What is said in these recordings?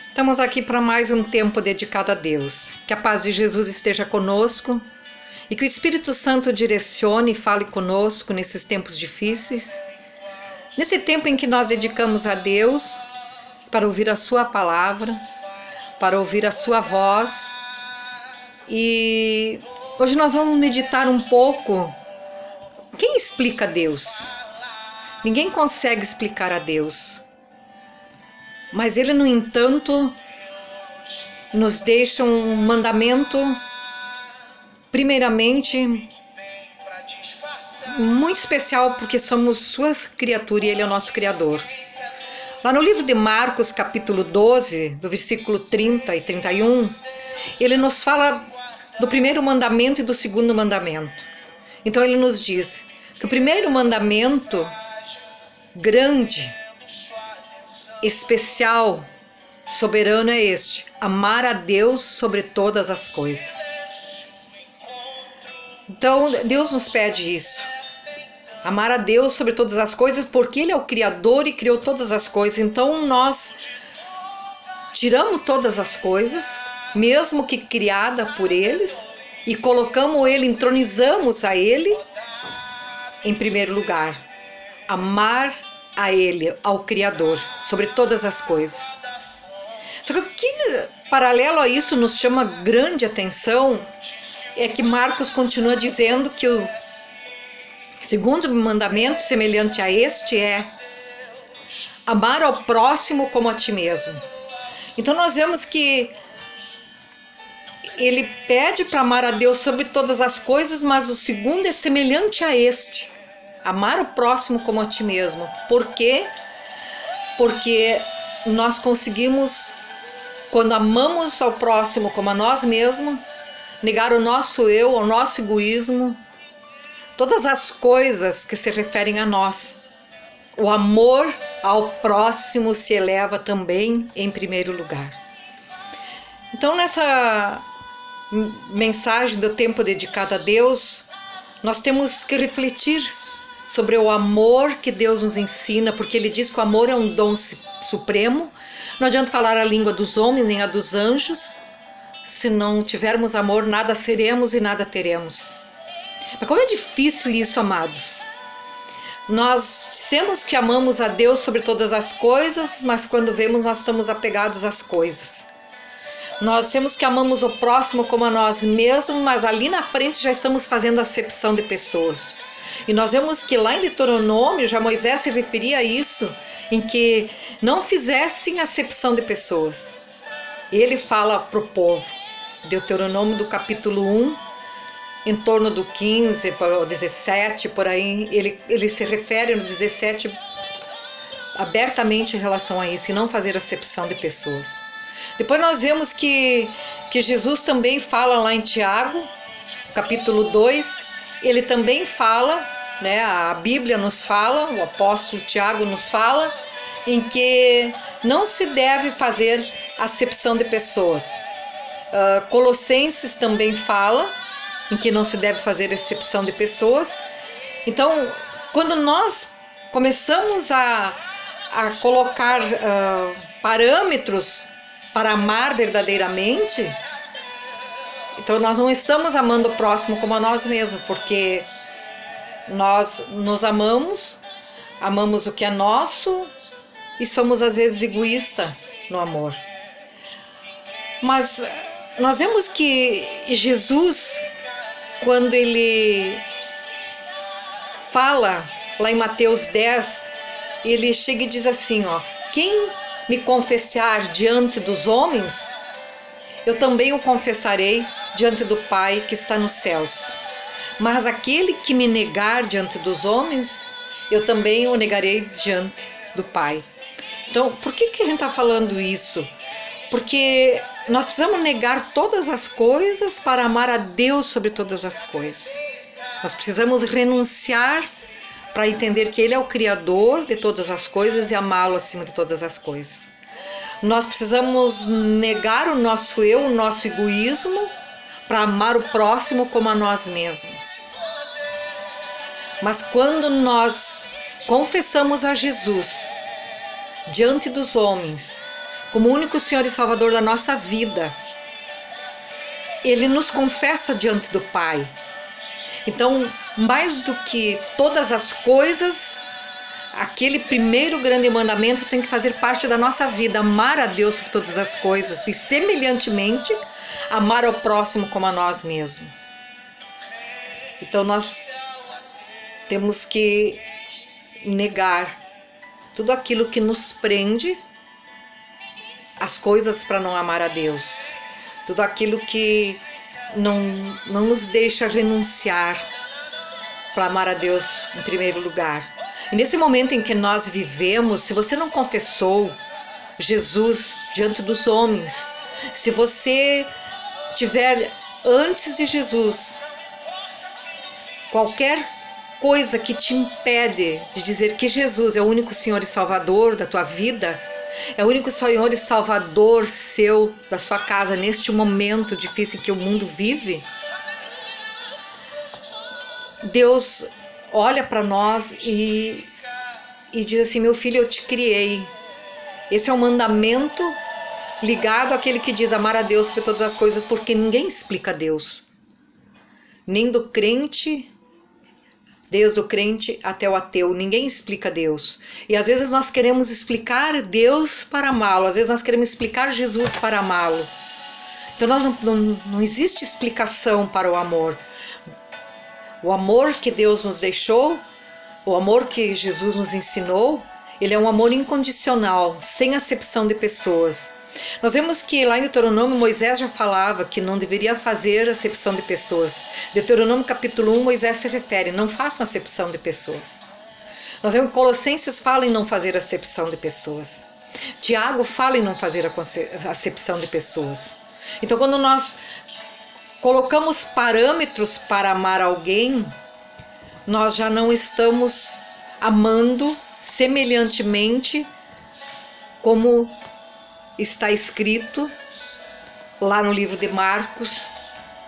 Estamos aqui para mais um tempo dedicado a Deus. Que a paz de Jesus esteja conosco e que o Espírito Santo direcione e fale conosco nesses tempos difíceis. Nesse tempo em que nós dedicamos a Deus para ouvir a sua palavra, para ouvir a sua voz. E hoje nós vamos meditar um pouco. Quem explica Deus? Ninguém consegue explicar a Deus. Mas Ele, no entanto, nos deixa um mandamento, primeiramente, muito especial, porque somos Sua criatura e Ele é o nosso Criador. Lá no livro de Marcos, capítulo 12, do versículo 30 e 31, Ele nos fala do primeiro mandamento e do segundo mandamento. Então Ele nos diz que o primeiro mandamento, grande, especial, soberano, é este: amar a Deus sobre todas as coisas. Então Deus nos pede isso, amar a Deus sobre todas as coisas, porque Ele é o Criador e criou todas as coisas. Então nós tiramos todas as coisas, mesmo que criada por eles, e colocamos Ele, entronizamos a Ele em primeiro lugar. Amar a Ele, ao Criador, sobre todas as coisas. Só que o que, paralelo a isso, nos chama grande atenção é que Marcos continua dizendo que o segundo mandamento, semelhante a este, é amar ao próximo como a ti mesmo. Então nós vemos que ele pede para amar a Deus sobre todas as coisas, mas o segundo é semelhante a este: amar o próximo como a ti mesmo. Por quê? Porque nós conseguimos, quando amamos ao próximo como a nós mesmos, negar o nosso eu, o nosso egoísmo, todas as coisas que se referem a nós. O amor ao próximo se eleva também em primeiro lugar. Então, nessa mensagem do tempo dedicado a Deus, nós temos que refletir sobre o amor que Deus nos ensina, porque Ele diz que o amor é um dom supremo. Não adianta falar a língua dos homens nem a dos anjos. Se não tivermos amor, nada seremos e nada teremos. Mas como é difícil isso, amados. Nós dissemos que amamos a Deus sobre todas as coisas, mas quando vemos, nós estamos apegados às coisas. Nós temos que amamos o próximo como a nós mesmos, mas ali na frente já estamos fazendo acepção de pessoas. E nós vemos que lá em Deuteronômio, já Moisés se referia a isso, em que não fizessem acepção de pessoas. Ele fala para o povo, Deuteronômio do capítulo 1, em torno do 15 para o 17, por aí, ele se refere no 17 abertamente em relação a isso, e não fazer acepção de pessoas. Depois nós vemos que Jesus também fala lá em Tiago, capítulo 2, ele também fala, né, a Bíblia nos fala, o apóstolo Tiago nos fala, em que não se deve fazer acepção de pessoas. Colossenses também fala em que não se deve fazer acepção de pessoas. Então, quando nós começamos a colocar parâmetros para amar verdadeiramente, então nós não estamos amando o próximo como a nós mesmos, porque nós nos amamos o que é nosso e somos às vezes egoístas no amor. Mas nós vemos que Jesus, quando ele fala lá em Mateus 10, ele chega e diz assim, ó: quem me confessar diante dos homens, eu também o confessarei diante do Pai que está nos céus. Mas aquele que me negar diante dos homens, eu também o negarei diante do Pai. Então, por que a gente está falando isso? Porque nós precisamos negar todas as coisas para amar a Deus sobre todas as coisas. Nós precisamos renunciar para entender que Ele é o Criador de todas as coisas e amá-lo acima de todas as coisas. Nós precisamos negar o nosso eu, o nosso egoísmo, para amar o próximo como a nós mesmos. Mas quando nós confessamos a Jesus diante dos homens, como o único Senhor e Salvador da nossa vida. Ele nos confessa diante do Pai. Então, mais do que todas as coisas, aquele primeiro grande mandamento tem que fazer parte da nossa vida, amar a Deus por todas as coisas e, semelhantemente, amar ao próximo como a nós mesmos. Então, nós temos que negar tudo aquilo que nos prende, as coisas para não amar a Deus, tudo aquilo que não nos deixa renunciar para amar a Deus em primeiro lugar. E nesse momento em que nós vivemos, se você não confessou Jesus diante dos homens, se você tiver antes de Jesus qualquer coisa que te impede de dizer que Jesus é o único Senhor e Salvador da tua vida, é o único Senhor e Salvador seu, da sua casa, neste momento difícil que o mundo vive, Deus olha para nós e diz assim: meu filho, eu te criei. Esse é um mandamento ligado àquele que diz amar a Deus por todas as coisas, porque ninguém explica Deus. Nem do crente, desde o crente até o ateu, ninguém explica Deus. E às vezes nós queremos explicar Deus para amá-lo, às vezes nós queremos explicar Jesus para amá-lo. Então não existe explicação para o amor. O amor que Deus nos deixou, o amor que Jesus nos ensinou, ele é um amor incondicional, sem acepção de pessoas. Nós vemos que lá em Deuteronômio, Moisés já falava que não deveria fazer acepção de pessoas. Deuteronômio capítulo 1, Moisés se refere: não façam acepção de pessoas. Nós vemos que Colossenses fala em não fazer acepção de pessoas. Tiago fala em não fazer acepção de pessoas. Então, quando nós colocamos parâmetros para amar alguém, nós já não estamos amando semelhantemente como está escrito lá no livro de Marcos,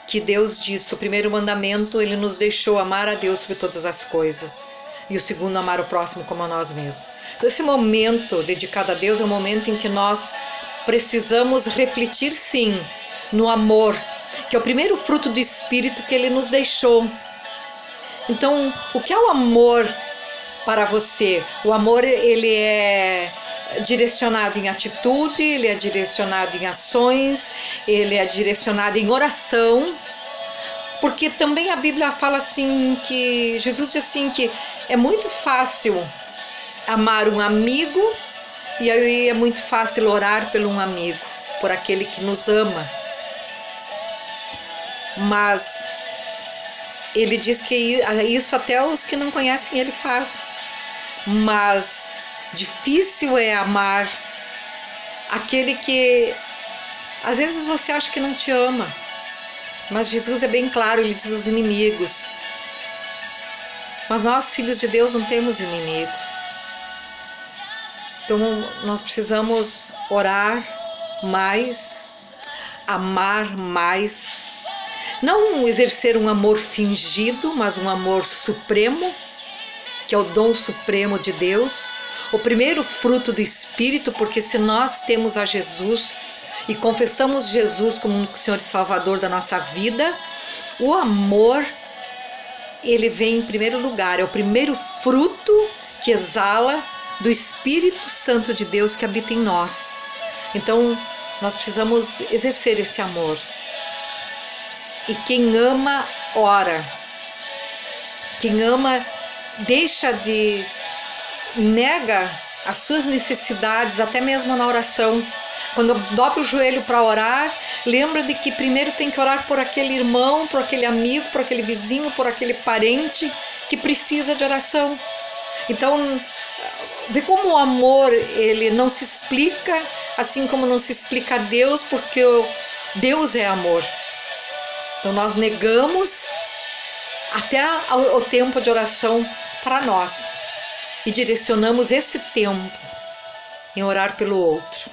que Deus diz que o primeiro mandamento ele nos deixou amar a Deus sobre todas as coisas, e o segundo, amar o próximo como a nós mesmos. Então esse momento dedicado a Deus é um momento em que nós precisamos refletir sim no amor, que é o primeiro fruto do Espírito que ele nos deixou. Então, o que é o amor para você? O amor, ele é direcionado em atitude, ele é direcionado em ações, ele é direcionado em oração, porque também a Bíblia fala assim, que Jesus diz assim, que é muito fácil amar um amigo e aí é muito fácil orar por um amigo, por aquele que nos ama. Mas ele diz que isso até os que não conhecem ele faz. Mas difícil é amar aquele que às vezes você acha que não te ama. Mas Jesus é bem claro, ele diz os inimigos. Mas nós, filhos de Deus, não temos inimigos. Então nós precisamos orar mais, amar mais. Não exercer um amor fingido, mas um amor supremo, que é o dom supremo de Deus, o primeiro fruto do Espírito, porque se nós temos a Jesus e confessamos Jesus como único Senhor e Salvador da nossa vida, o amor, ele vem em primeiro lugar, é o primeiro fruto que exala do Espírito Santo de Deus que habita em nós. Então, nós precisamos exercer esse amor. E quem ama, ora. Quem ama, nega as suas necessidades, até mesmo na oração. Quando dobra o joelho para orar, lembra de que primeiro tem que orar por aquele irmão, por aquele amigo, por aquele vizinho, por aquele parente que precisa de oração. Então, vê como o amor, ele não se explica, assim como não se explica a Deus, porque Deus é amor. Então nós negamos até o tempo de oração para nós e direcionamos esse tempo em orar pelo outro.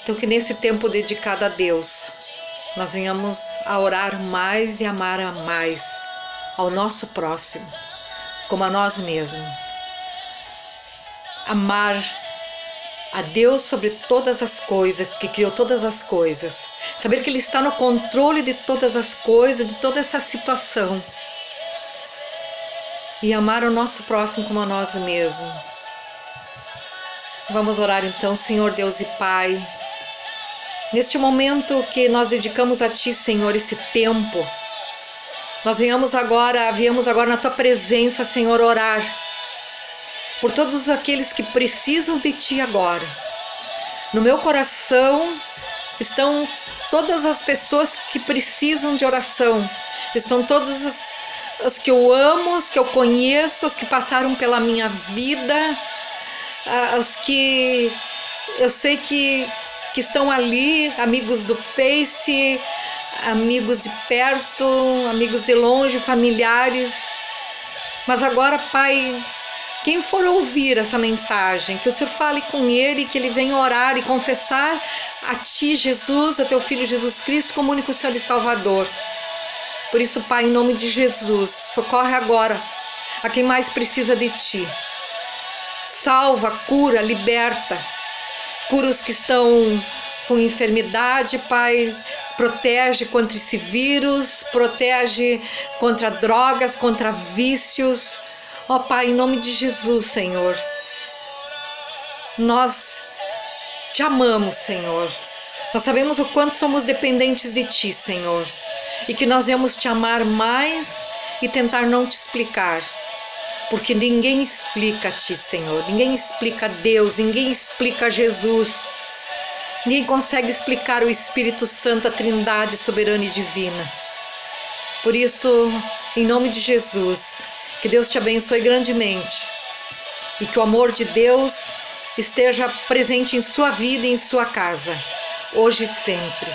Então que nesse tempo dedicado a Deus, nós venhamos a orar mais e amar mais ao nosso próximo, como a nós mesmos. Amar a Deus sobre todas as coisas, que criou todas as coisas. Saber que Ele está no controle de todas as coisas, de toda essa situação. E amar o nosso próximo como a nós mesmos. Vamos orar então, Senhor Deus e Pai. Neste momento que nós dedicamos a Ti, Senhor, esse tempo, nós viemos agora na Tua presença, Senhor, orar por todos aqueles que precisam de Ti agora. No meu coração estão todas as pessoas que precisam de oração. Estão todos os que eu amo, os que eu conheço, os que passaram pela minha vida, os que eu sei que estão ali, amigos do Face, amigos de perto, amigos de longe, familiares. Mas agora, Pai, quem for ouvir essa mensagem, que o Senhor fale com ele, que ele venha orar e confessar a Ti, Jesus, a Teu Filho Jesus Cristo, como único Senhor e Salvador. Por isso, Pai, em nome de Jesus, socorre agora a quem mais precisa de Ti. Salva, cura, liberta. Cura os que estão com enfermidade, Pai. Protege contra esse vírus, protege contra drogas, contra vícios. Ó Pai, em nome de Jesus, Senhor, nós Te amamos, Senhor. Nós sabemos o quanto somos dependentes de Ti, Senhor, e que nós viemos Te amar mais e tentar não Te explicar, porque ninguém explica a Ti, Senhor, ninguém explica Deus, ninguém explica Jesus, ninguém consegue explicar o Espírito Santo, a Trindade soberana e divina. Por isso, em nome de Jesus, que Deus te abençoe grandemente e que o amor de Deus esteja presente em sua vida e em sua casa, hoje e sempre.